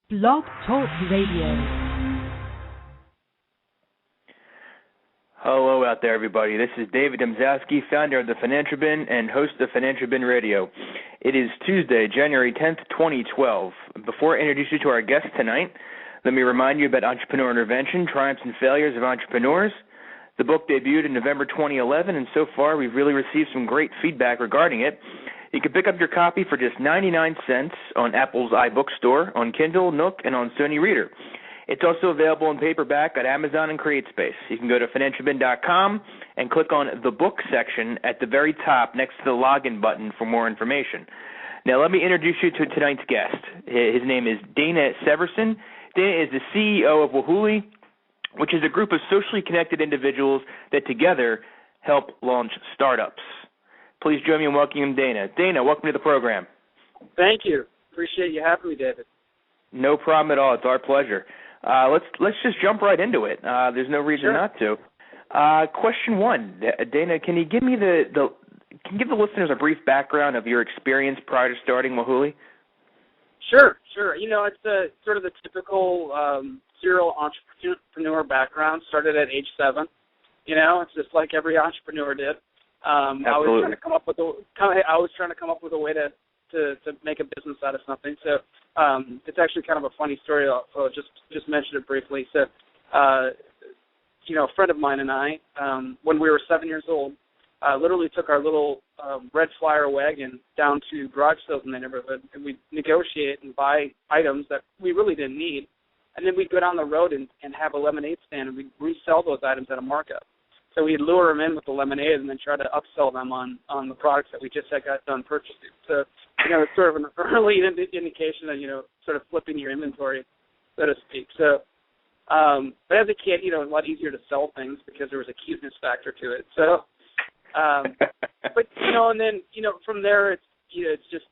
Blog Talk Radio. Hello out there, everybody. This is David Domzalski, founder of the Financial Bin and host of Financial Bin Radio. It is Tuesday, January 10th, 2012. Before I introduce you to our guest tonight, let me remind you about Entrepreneur Intervention, Triumphs and Failures of Entrepreneurs. The book debuted in November 2011, and so far we've really received some great feedback regarding it. You can pick up your copy for just 99 cents on Apple's iBookstore, on Kindle, Nook, and on Sony Reader. It's also available in paperback at Amazon and CreateSpace. You can go to financialbin.com and click on the book section at the very top next to the login button for more information. Now let me introduce you to tonight's guest. His name is Dana Severson. Dana is the CEO of Wahooly, which is a group of socially connected individuals that together help launch startups. Please join me in welcoming Dana. Dana, welcome to the program. Thank you. Appreciate you having me, David. No problem at all. It's our pleasure. Let's just jump right into it. There's no reason not to. Question one, Dana, can you give me give the listeners a brief background of your experience prior to starting Wahooly? Sure. You know, it's sort of the typical serial entrepreneur background. Started at age 7. You know, it's just like every entrepreneur did. I was trying to come up with a way to make a business out of something. So it's actually kind of a funny story. I'll just mention it briefly. So, you know, a friend of mine and I, when we were 7 years old, literally took our little red flyer wagon down to garage sales in the neighborhood, and we'd negotiate and buy items that we really didn't need. And then we'd go down the road and have a lemonade stand, and we'd resell those items at a markup. So we'd lure them in with the lemonade and then try to upsell them on the products that we just had got done purchasing. So, you know, it's sort of an early indication of, you know, sort of flipping your inventory, so to speak. So, but as a kid, you know, it was a lot easier to sell things because there was a cuteness factor to it. So, but, you know, and then, you know, from there, it's just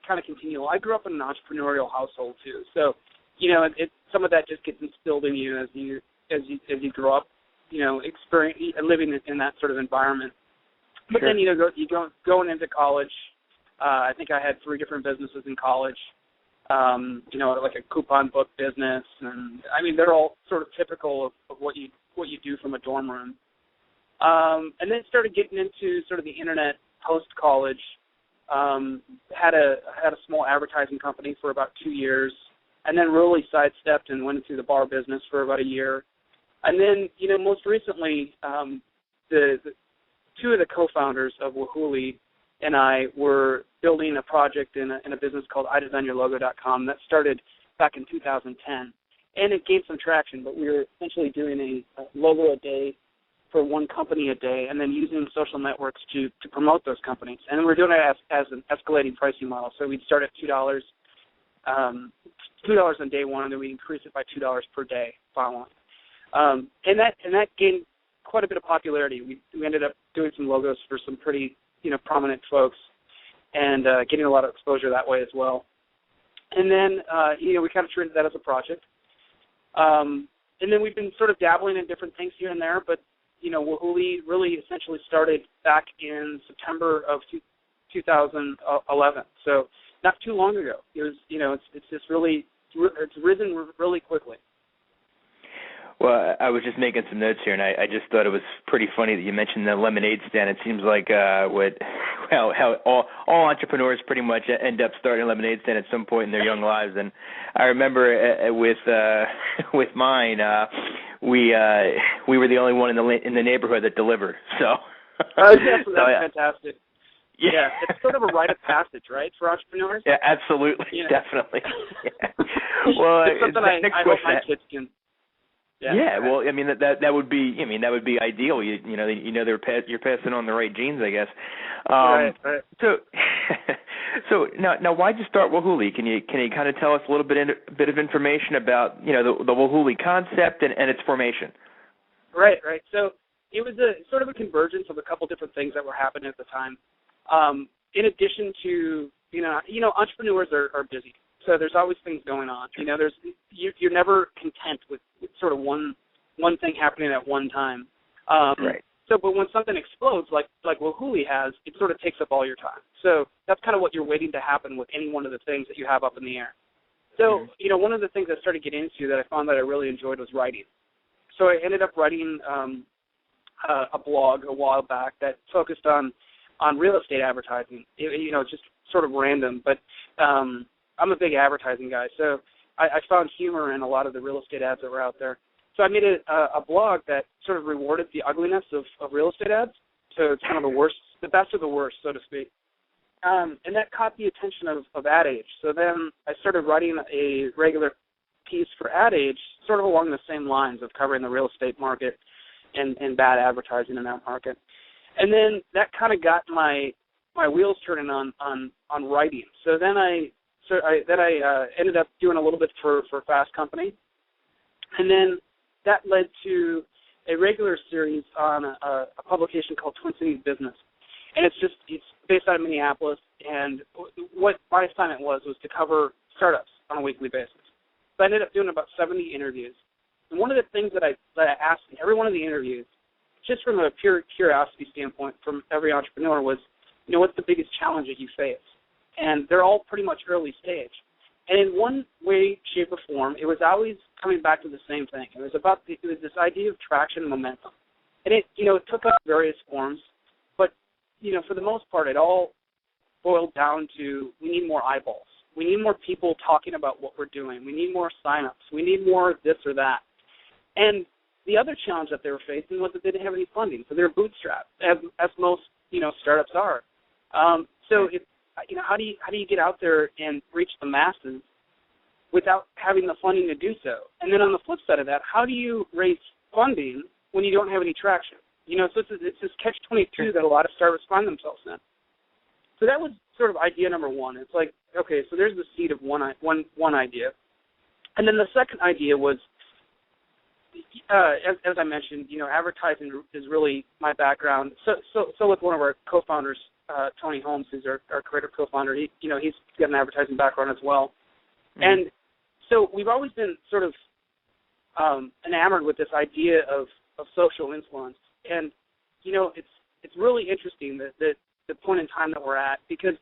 kind of continual. I grew up in an entrepreneurial household, too. So, you know, some of that just gets instilled in you as you grow up, you know, living in that sort of environment. But then, you know, going into college, I think I had 3 different businesses in college, you know, like a coupon book business. And, I mean, they're all sort of typical of what you do from a dorm room. And then started getting into sort of the internet post-college. Had a small advertising company for about 2 years, and then really sidestepped and went into the bar business for about a year. And then, you know, most recently, the 2 of the co-founders of Wahooly and I were building a project in a business called idesignyourlogo.com that started back in 2010. And it gained some traction, but we were essentially doing a logo a day for one company a day, and then using social networks to promote those companies. And we're doing it as an escalating pricing model. So we'd start at $2 on day one, and then we increase it by $2 per day following. And that gained quite a bit of popularity. We ended up doing some logos for some pretty, you know, prominent folks, and getting a lot of exposure that way as well. And then, you know, we kind of treated that as a project. And then we've been sort of dabbling in different things here and there, but, you know, Wahooly really essentially started back in September of 2011. So not too long ago. It was, you know, it's just really, it's risen really quickly. Well, I was just making some notes here, and I just thought it was pretty funny that you mentioned the lemonade stand. It seems like how all entrepreneurs pretty much end up starting a lemonade stand at some point in their young lives. And I remember with mine, we were the only one in the neighborhood that delivered. So that's fantastic. Yeah, it's sort of a rite of passage, right, for entrepreneurs? Yeah, absolutely, you know? Definitely. Yeah. Well, it's something I hope my kids can. Yeah, well, I mean that would be ideal. You know you're passing on the right genes, I guess. Right. So now why'd you start Wahooly? Can you kind of tell us a little bit of information about, you know, the Wahooly concept and its formation? Right. So it was a sort of a convergence of a couple different things that were happening at the time. In addition to, you know, entrepreneurs are busy. So there's always things going on. You know, you're never content with sort of one thing happening at one time. Right. So, but when something explodes, like Wahooly has, it sort of takes up all your time. So that's kind of what you're waiting to happen with any one of the things that you have up in the air. So, one of the things I started getting into that I found that I really enjoyed was writing. So I ended up writing a blog a while back that focused on real estate advertising. Just sort of random, but I'm a big advertising guy, so I found humor in a lot of the real estate ads that were out there. So I made a blog that sort of rewarded the ugliness of real estate ads. So it's kind of the best of the worst, so to speak. And that caught the attention of Ad Age. So then I started writing a regular piece for Ad Age, sort of along the same lines of covering the real estate market and bad advertising in that market. And then that kind of got my wheels turning on writing. So then I ended up doing a little bit for Fast Company, and then that led to a regular series on a publication called Twin Cities Business, and it's based out of Minneapolis. And what my assignment was to cover startups on a weekly basis. So I ended up doing about 70 interviews, and one of the things that I asked in every one of the interviews, just from a pure curiosity standpoint, from every entrepreneur was, what's the biggest challenge that you face? And they're all pretty much early stage. And in one way, shape, or form, it was always coming back to the same thing. It was this idea of traction and momentum. And it took up various forms, but, for the most part, it all boiled down to we need more eyeballs. We need more people talking about what we're doing. We need more signups. We need more this or that. And the other challenge that they were facing was that they didn't have any funding, so they were bootstrapped, as most, startups are. So it's, how do you get out there and reach the masses without having the funding to do so? And then on the flip side of that, how do you raise funding when you don't have any traction? So it's this catch-22 that a lot of startups find themselves in. So that was sort of idea number one. It's like, okay, so there's the seed of one idea. And then the second idea was, as I mentioned, advertising is really my background. So with one of our co-founders, Tony Holmes, who's our creative co-founder, he's got an advertising background as well. Mm-hmm. And so we've always been sort of enamored with this idea of social influence. And, it's really interesting that the point in time that we're at, because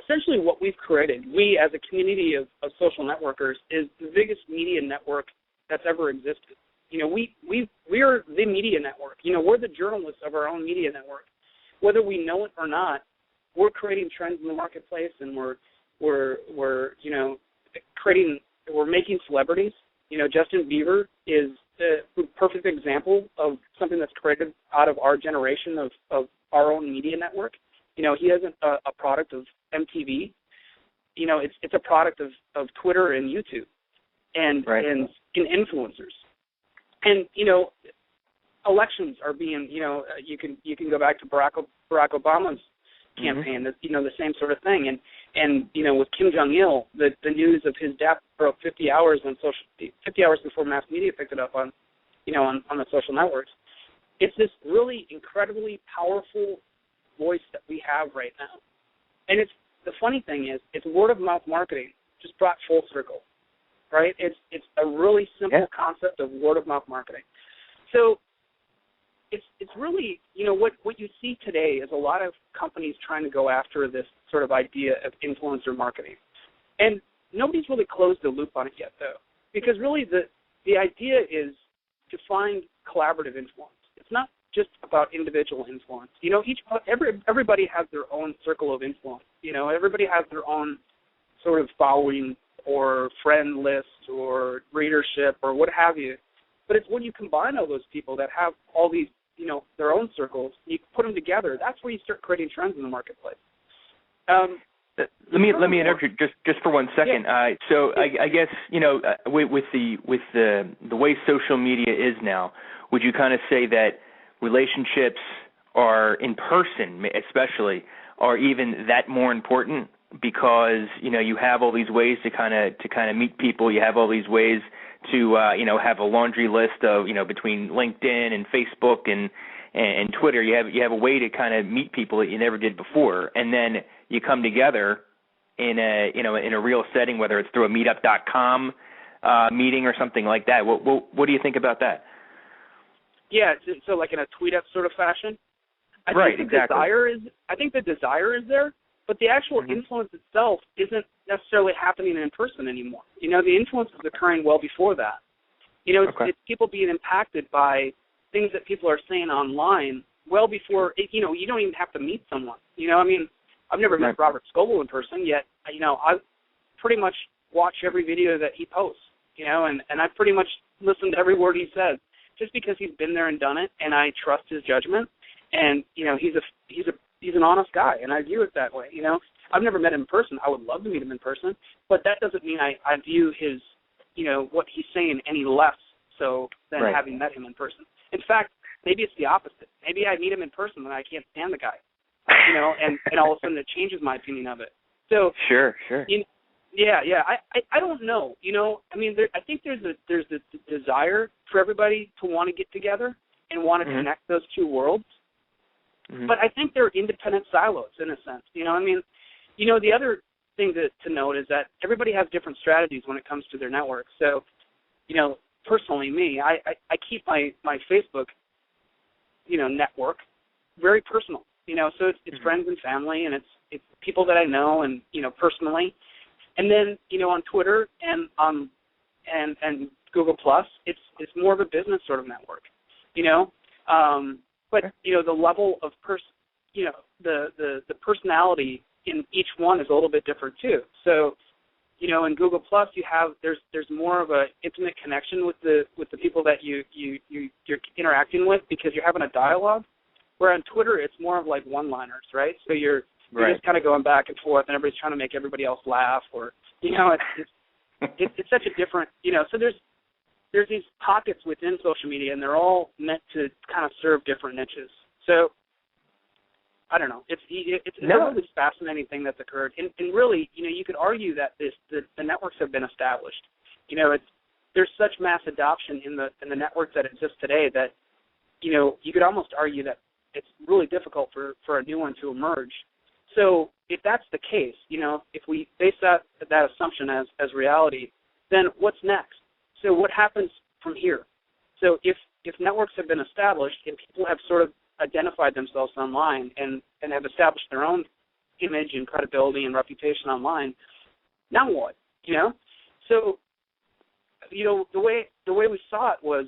essentially what we've created, we as a community of social networkers, is the biggest media network that's ever existed. We're the media network. We're the journalists of our own media network. Whether we know it or not, we're creating trends in the marketplace, and we're making celebrities. Justin Bieber is the perfect example of something that's created out of our generation of our own media network. He isn't a product of MTV. It's a product of Twitter and YouTube and influencers. And elections are being, you can go back to Barack Obama's campaign, the same sort of thing. And with Kim Jong-il, the news of his death broke 50 hours before mass media picked it up on the social networks. It's this really incredibly powerful voice that we have right now. And the funny thing is, it's word of mouth marketing just brought full circle. Right? It's a really simple concept of word of mouth marketing. So it's really, what you see today is a lot of companies trying to go after this sort of idea of influencer marketing. And nobody's really closed the loop on it yet, though, because really the idea is to find collaborative influence. It's not just about individual influence. Everybody has their own circle of influence. Everybody has their own sort of following or friend list or readership or what have you. But it's when you combine all those people that have all these, their own circles, you put them together, that's where you start creating trends in the marketplace. Let me interrupt you just for 1 second. Yeah. So I guess, with the way social media is now, would you kind of say that relationships are in person, especially, are even that more important? Because you have all these ways to kind of meet people. You have all these ways to have a laundry list of between LinkedIn and Facebook and Twitter. You have a way to kind of meet people that you never did before, and then you come together in a real setting, whether it's through a meetup.com meeting or something like that. What do you think about that? Yeah, so like in a tweet up sort of fashion. I think the desire is there. but the actual influence itself isn't necessarily happening in person anymore. You know, the influence is occurring well before that. You know, it's people being impacted by things that people are saying online well before, you know, you don't even have to meet someone. You know, I mean, I've never met Robert Scoble in person, yet, you know, I pretty much watch every video that he posts, you know, and I pretty much listen to every word he says just because he's been there and done it, and I trust his judgment. And, you know, he's an honest guy, and I view it that way, you know. I've never met him in person. I would love to meet him in person, but that doesn't mean I view his, you know, what he's saying any less so than having met him in person. In fact, maybe it's the opposite. Maybe I meet him in person and I can't stand the guy, you know, and all of a sudden it changes my opinion of it. So Sure. You know, yeah. I don't know, you know. I mean, I think there's a desire for everybody to want to get together and want to connect those two worlds. But I think they're independent silos in a sense. You know, I mean, you know, the other thing to note is that everybody has different strategies when it comes to their network. So, you know, personally, me, I keep my Facebook, you know, network very personal. You know, so it's friends and family, and it's people that I know and, you know, personally. And then, you know, on Twitter and and Google Plus, it's more of a business sort of network. You know. But, you know, the level of you know, the personality in each one is a little bit different too. So, you know, in Google Plus you have there's more of a intimate connection with the people that you're interacting with because you're having a dialogue. Where on Twitter it's more of like one-liners, right? So you're just kind of going back and forth, and everybody's trying to make everybody else laugh, or, you know, it's such a different, you know. So there's these pockets within social media, and they're all meant to kind of serve different niches. So, I don't know. It's a really fascinating thing that's occurred. And really, you know, you could argue that the networks have been established. You know, there's such mass adoption in the networks that exist today that, you know, you could almost argue that it's really difficult for a new one to emerge. So if that's the case, you know, if we base that assumption as reality, then what's next? So what happens from here? So if networks have been established and people have sort of identified themselves online and have established their own image and credibility and reputation online, now what? You know? So, you know, the way we saw it was,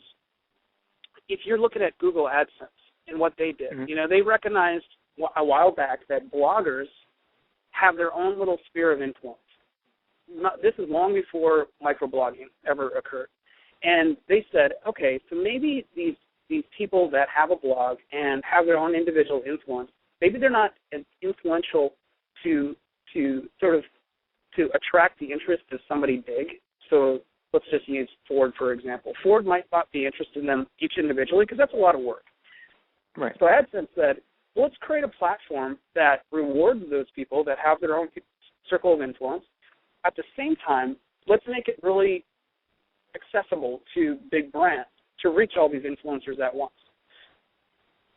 if you're looking at Google AdSense and what they did, you know, they recognized a while back that bloggers have their own little sphere of influence. This is long before microblogging ever occurred. And they said, okay, so maybe these people that have a blog and have their own individual influence, maybe they're not as influential to attract the interest of somebody big. So let's just use Ford, for example. Ford might not be interested in them each individually because that's a lot of work. Right. So AdSense said, well, let's create a platform that rewards those people that have their own circle of influence. At the same time, let's make it really accessible to big brands to reach all these influencers at once.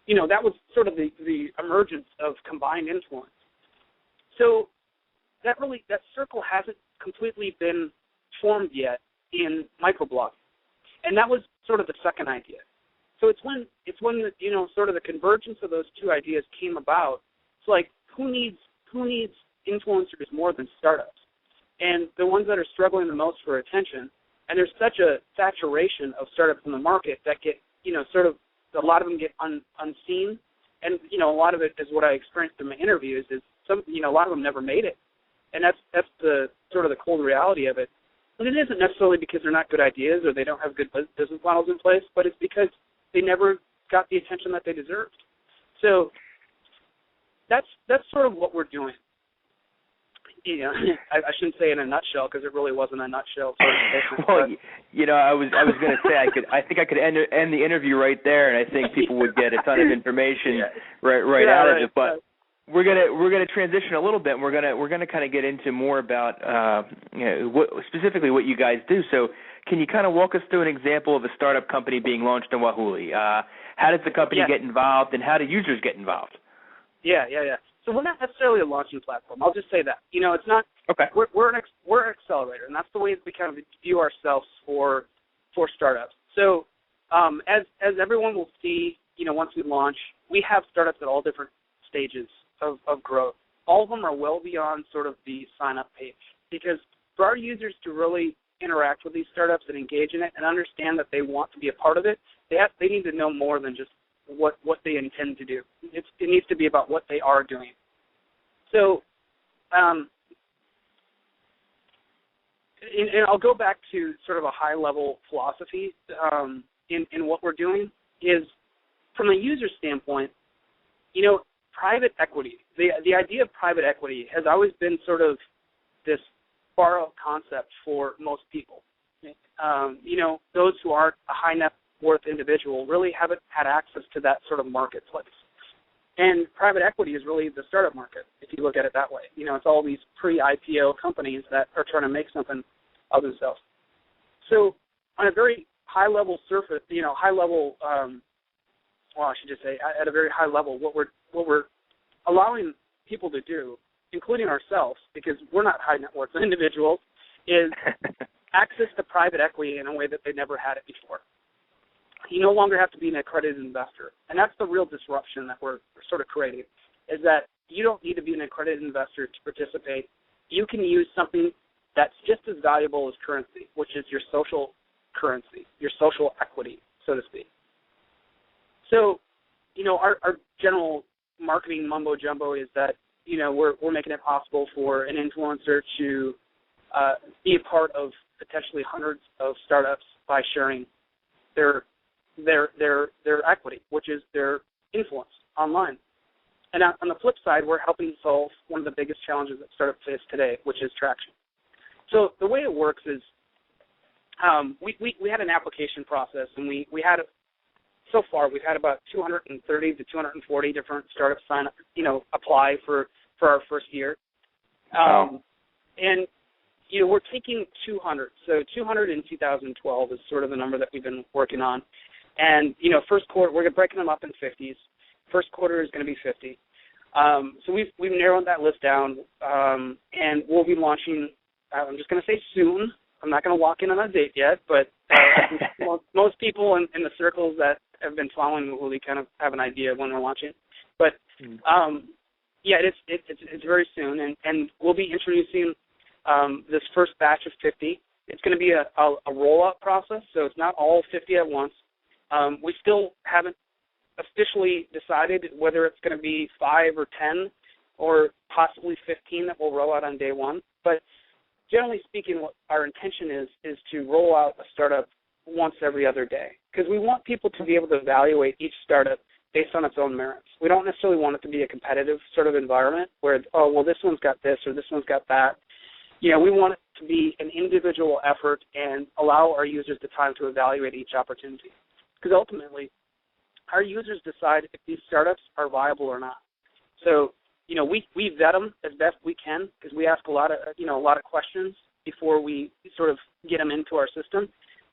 You know, that was sort of the emergence of combined influence. So that circle hasn't completely been formed yet in microblogging. And that was sort of the second idea. So it's when you know, sort of the convergence of those two ideas came about. It's like, who needs influencers more than startups? And the ones that are struggling the most for attention, and there's such a saturation of startups in the market that get, you know, sort of, a lot of them get unseen. And, you know, a lot of it is what I experienced in my interviews is a lot of them never made it. And that's the sort of the cold reality of it. And it isn't necessarily because they're not good ideas or they don't have good business models in place, but it's because they never got the attention that they deserved. So that's sort of what we're doing. You know, I shouldn't say in a nutshell because it really wasn't a nutshell. Well, you know, I was going to say I think I could end the interview right there, and I think people would get a ton of information right out of it. But we're gonna transition a little bit, and we're gonna kind of get into more about you know, specifically what you guys do. So, can you kind of walk us through an example of a startup company being launched in Wahooly? How does the company get involved, and how do users get involved? Yeah. So we're not necessarily a launching platform. I'll just say that. You know, it's not. Okay. We're an accelerator, and that's the way we kind of view ourselves for startups. So as everyone will see, you know, once we launch, we have startups at all different stages of growth. all of them are well beyond sort of the sign-up page, because for our users to really interact with these startups and engage in it and understand that they want to be a part of it, they need to know more than just what they intend to do. It needs to be about what they are doing. So, and I'll go back to sort of a high-level philosophy in what we're doing is, from a user standpoint, private equity, the idea of private equity has always been sort of this far-out concept for most people. Those who aren't a high net worth individual really haven't had access to that sort of marketplace. And private equity is really the startup market, if you look at it that way. It's all these pre-IPO companies that are trying to make something of themselves. So on a very high-level surface, I should just say at a very high level, what we're allowing people to do, including ourselves, because we're not high net worth individuals, is access to private equity in a way that they never had it before. You no longer have to be an accredited investor, and that's the real disruption that we're sort of creating, is that you don't need to be an accredited investor to participate. You can use something that's just as valuable as currency, which is your social currency, your social equity, so to speak. So, our general marketing mumbo-jumbo is that, we're making it possible for an influencer to be a part of potentially hundreds of startups by sharing their equity, which is their influence online. And on the flip side, we're helping solve one of the biggest challenges that startups face today, which is traction. So the way it works is we had an application process, and we had so far we've had about 230 to 240 different startups sign up, apply for our first year. And we're taking 200. So 200 in 2012 is sort of the number that we've been working on. And first quarter we're breaking them up in 50s. First quarter is going to be 50. So we've narrowed that list down, and we'll be launching. I'm just going to say soon. I'm not going to walk in on a date yet, but most people in the circles that have been following Wahooly kind of have an idea of when we're launching. But it's very soon, and we'll be introducing this first batch of 50. It's going to be a roll-up process, so it's not all 50 at once. We still haven't officially decided whether it's going to be 5 or 10 or possibly 15 that will roll out on day one. But generally speaking, what our intention is to roll out a startup once every other day, because we want people to be able to evaluate each startup based on its own merits. We don't necessarily want it to be a competitive sort of environment where, this one's got this or this one's got that. We want it to be an individual effort and allow our users the time to evaluate each opportunity, because ultimately our users decide if these startups are viable or not. So, we vet them as best we can, because we ask a lot of questions before we sort of get them into our system.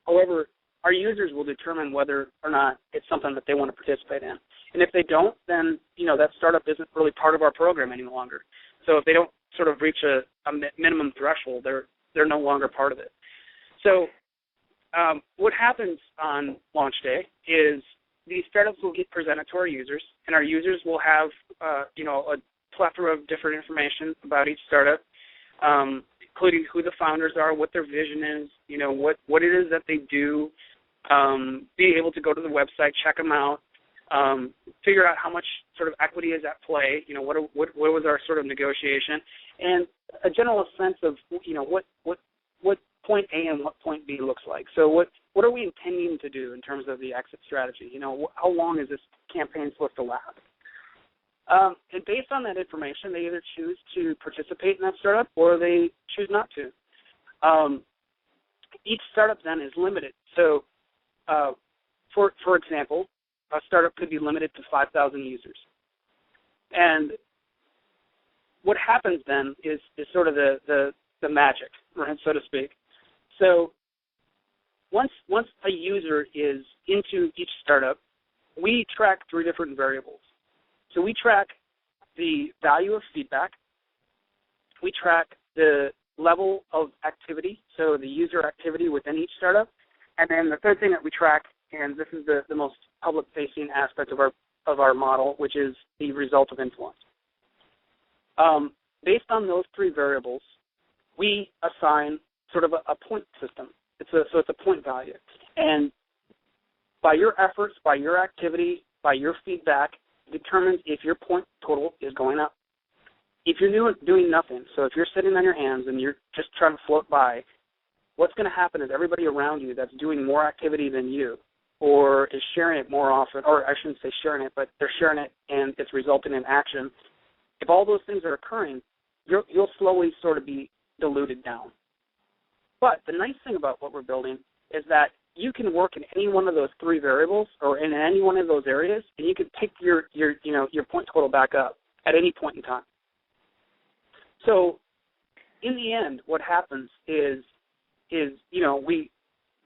However, our users will determine whether or not it's something that they want to participate in. And if they don't, then, that startup isn't really part of our program any longer. So if they don't sort of reach a minimum threshold, they're no longer part of it. So what happens on launch day is these startups will get presented to our users, and our users will have, a plethora of different information about each startup, including who the founders are, what their vision is, what it is that they do, be able to go to the website, check them out, figure out how much sort of equity is at play, what was our sort of negotiation, and a general sense of, what point A and what point B looks like. So what are we intending to do in terms of the exit strategy? How long is this campaign supposed to last? And based on that information, they either choose to participate in that startup or they choose not to. Each startup then is limited. So, for example, a startup could be limited to 5,000 users. And what happens then is sort of the magic, right, so to speak. So once a user is into each startup, we track 3 different variables. So we track the value of feedback, we track the level of activity, so the user activity within each startup, and then the third thing that we track, and this is the most public-facing aspect of our model, which is the result of influence. Based on those three variables, we assign sort of a point system. So it's a point value. And by your efforts, by your activity, by your feedback, determines if your point total is going up. If you're doing nothing, so if you're sitting on your hands and you're just trying to float by, what's going to happen is everybody around you that's doing more activity than you or is sharing it more often, or I shouldn't say sharing it, but they're sharing it and it's resulting in action, if all those things are occurring, you'll slowly sort of be diluted down. But the nice thing about what we're building is that you can work in any one of those three variables or in any one of those areas, and you can pick your point total back up at any point in time. So in the end, what happens is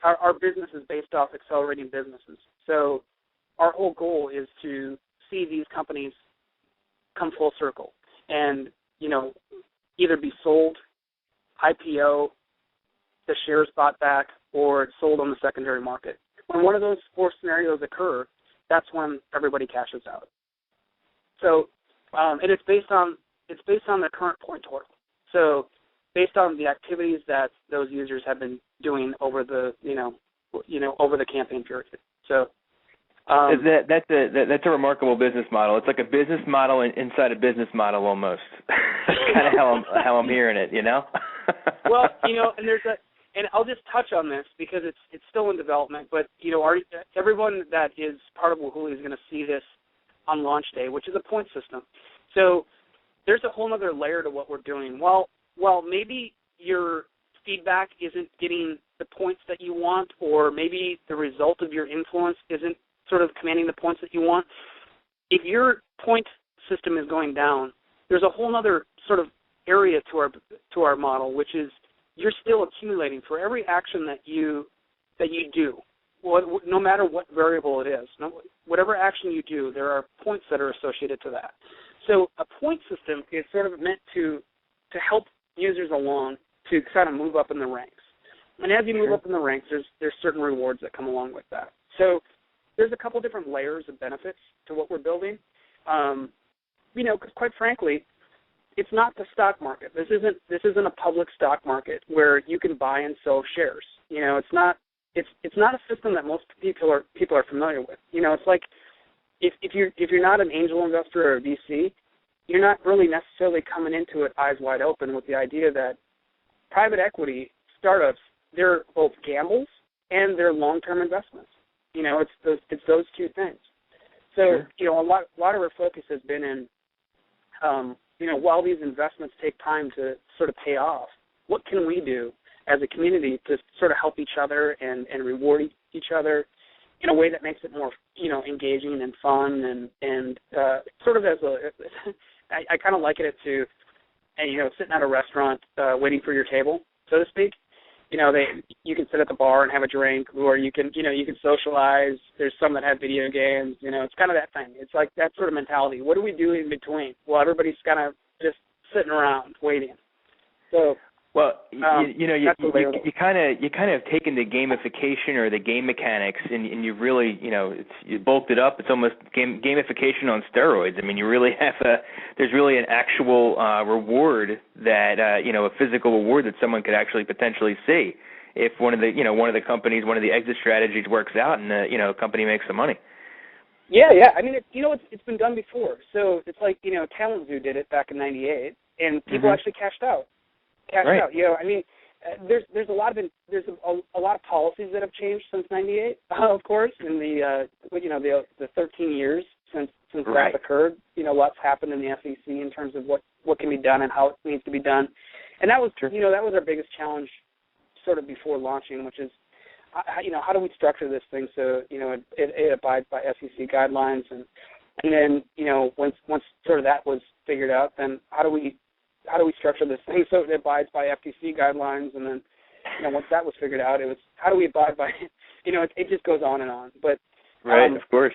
our business is based off accelerating businesses. So our whole goal is to see these companies come full circle and, either be sold, IPO, the shares bought back, or sold on the secondary market. When one of those four scenarios occur, that's when everybody cashes out. So, and it's based on the current point total. So, based on the activities that those users have been doing over the over the campaign period. So, that's a remarkable business model. It's like a business model inside a business model almost. That's kind of how I'm hearing it, Well, and I'll just touch on this because it's still in development. But everyone that is part of Wahooly is going to see this on launch day, which is a point system. So there's a whole other layer to what we're doing. While maybe your feedback isn't getting the points that you want, or maybe the result of your influence isn't sort of commanding the points that you want, if your point system is going down, there's a whole other sort of area to our model, which is you're still accumulating for every action that you do. Well, no matter what variable it is, whatever action you do, there are points that are associated to that. So a point system is sort of meant to help users along to kind of move up in the ranks. And as you move up in the ranks, there's certain rewards that come along with that. So there's a couple different layers of benefits to what we're building. Because quite frankly, it's not the stock market. This isn't a public stock market where you can buy and sell shares. It's not a system that most people are familiar with. It's like if you're not an angel investor or a VC, you're not really necessarily coming into it eyes wide open with the idea that private equity startups, they're both gambles and they're long-term investments. It's those two things. So, a lot of our focus has been in, while these investments take time to sort of pay off, what can we do as a community to sort of help each other and reward each other in a way that makes it more, engaging and fun and sort of as I kind of liken it to, sitting at a restaurant waiting for your table, so to speak. You can sit at the bar and have a drink, or you can socialize. There's some that have video games. It's kind of that thing. It's like that sort of mentality. What do we do in between? Well, everybody's kind of just sitting around waiting. So, you kind of taken the gamification or the game mechanics, and you really, you bulked it up. It's almost gamification on steroids. I mean, you really there's really an actual reward that, a physical reward that someone could actually potentially see if one of the companies, one of the exit strategies works out and a company makes some money. Yeah. I mean, it's been done before. So it's like, Talent Zoo did it back in '98, and people actually cashed out. Right. I mean, there's a lot of policies that have changed since '98, of course, in the 13 years since that occurred. Lots happened in the SEC in terms of what can be done and how it needs to be done, and that was that was our biggest challenge, sort of before launching, which is how do we structure this thing so it abides by SEC guidelines, and then once sort of that was figured out, then how do we structure this thing so it abides by FTC guidelines? And then, once that was figured out, it was how do we abide by, it just goes on and on. But of course,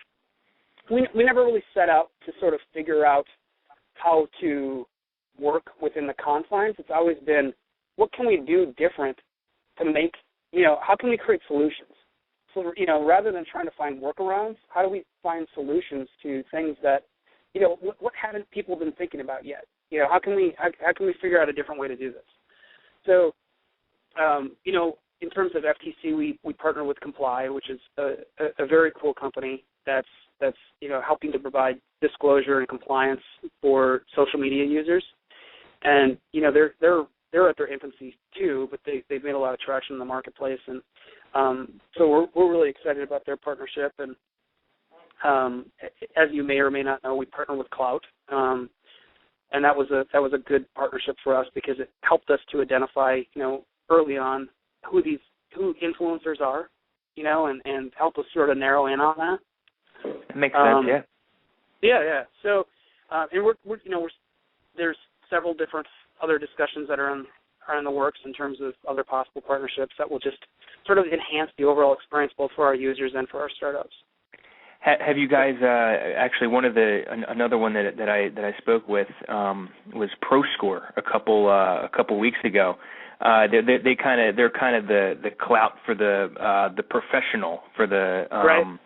we never really set out to sort of figure out how to work within the confines. It's always been, what can we do different to make, how can we create solutions? So, rather than trying to find workarounds, how do we find solutions to things that, what haven't people been thinking about yet? how can we figure out a different way to do this? So, in terms of FTC, we partner with Comply, which is a very cool company that's helping to provide disclosure and compliance for social media users. And they're at their infancy too, but they've made a lot of traction in the marketplace, and so we're really excited about their partnership. And as you may or may not know, we partner with Clout, and that was a good partnership for us because it helped us to identify early on who influencers are, and help us sort of narrow in on that. That makes sense, yeah. Yeah. So, and there's several different other discussions that are in the works in terms of other possible partnerships that will just sort of enhance the overall experience both for our users and for our startups. Have you guys actually another one that I spoke with was ProScore a couple weeks ago. They're kind of the Clout for the professional for the right.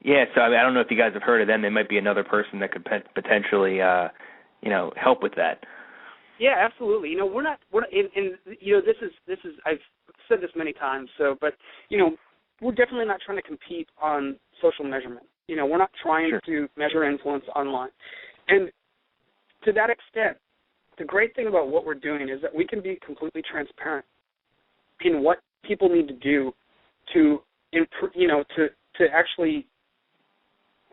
Yeah, so I don't know if you guys have heard of them. They might be another person that could potentially help with that. Yeah, absolutely. We're not this is I've said this many times. So, but we're definitely not trying to compete on social measurement. We're not trying to measure influence online. And to that extent, the great thing about what we're doing is that we can be completely transparent in what people need to do to improve, to actually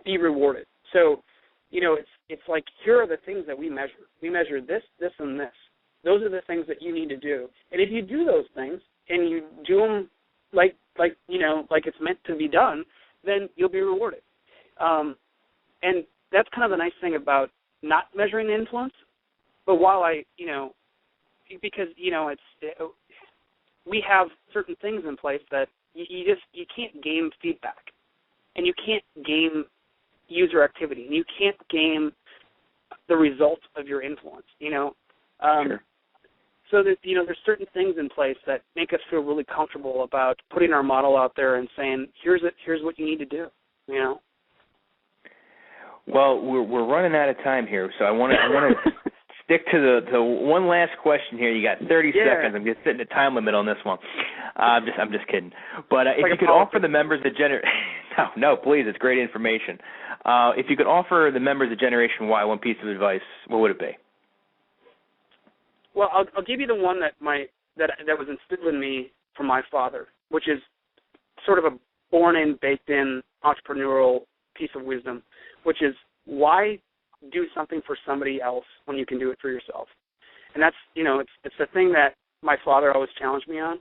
be rewarded. So, it's like, here are the things that we measure. We measure this, this, and this. Those are the things that you need to do. And if you do those things and you do them like it's meant to be done, then you'll be rewarded. And that's kind of the nice thing about not measuring influence. But while because we have certain things in place that you can't game feedback, and you can't game user activity, and you can't game the result of your influence. Sure. So that there's certain things in place that make us feel really comfortable about putting our model out there and saying, here's what you need to do. Well, we're running out of time here, so I want to stick to the one last question here. You got 30 seconds. I'm just setting a time limit on this one. I'm just kidding. But if you could offer the members of no, please, it's great information. If you could offer the members of Generation Y one piece of advice, what would it be? Well, I'll give you the one that was instilled in me from my father, which is sort of a born-in, baked-in entrepreneurial piece of wisdom, which is, why do something for somebody else when you can do it for yourself? And that's, it's the thing that my father always challenged me on.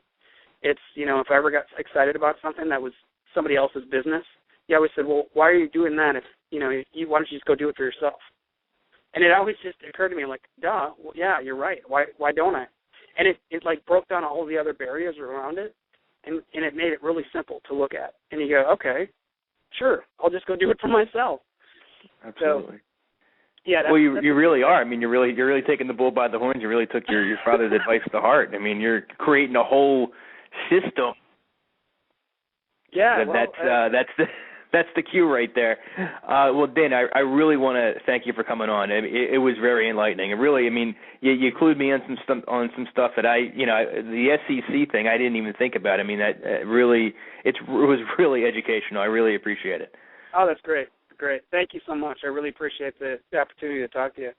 It's, if I ever got excited about something that was somebody else's business, he always said, well, why are you doing that if, why don't you just go do it for yourself? And it always just occurred to me, like, duh, well, yeah, you're right. Why don't I? And it like broke down all the other barriers around it, and it made it really simple to look at. And you go, okay, sure, I'll just go do it for myself. Absolutely. So, yeah. Well, you really are. I mean, you're really taking the bull by the horns. You really took your father's advice to heart. I mean, you're creating a whole system. Yeah. That's the cue right there. Well, Dan, I really want to thank you for coming on. It was very enlightening. It really, I mean, you clued me on some stuff that the SEC thing I didn't even think about. I mean, that it was really educational. I really appreciate it. Oh, that's great. Great. Thank you so much. I really appreciate the opportunity to talk to you.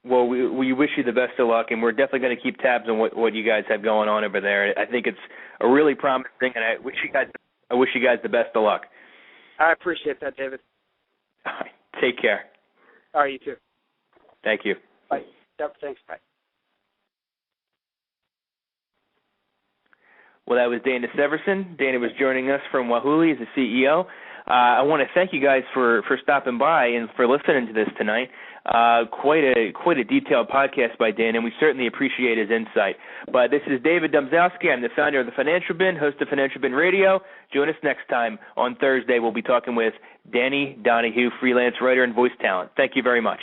Well, we wish you the best of luck, and we're definitely going to keep tabs on what you guys have going on over there. I think it's a really promising thing, and I wish you guys the best of luck. I appreciate that, David. All right. Take care. All right, you too. Thank you. Bye. Yep, thanks. Bye. Well, that was Dana Severson. Dana was joining us from Wahooly as the CEO. I want to thank you guys for stopping by and for listening to this tonight. Quite a detailed podcast by Dan, and we certainly appreciate his insight. But this is David Domzalski. I'm the founder of the Financial Bin, host of Financial Bin Radio. Join us next time on Thursday. We'll be talking with Danny Donahue, freelance writer and voice talent. Thank you very much.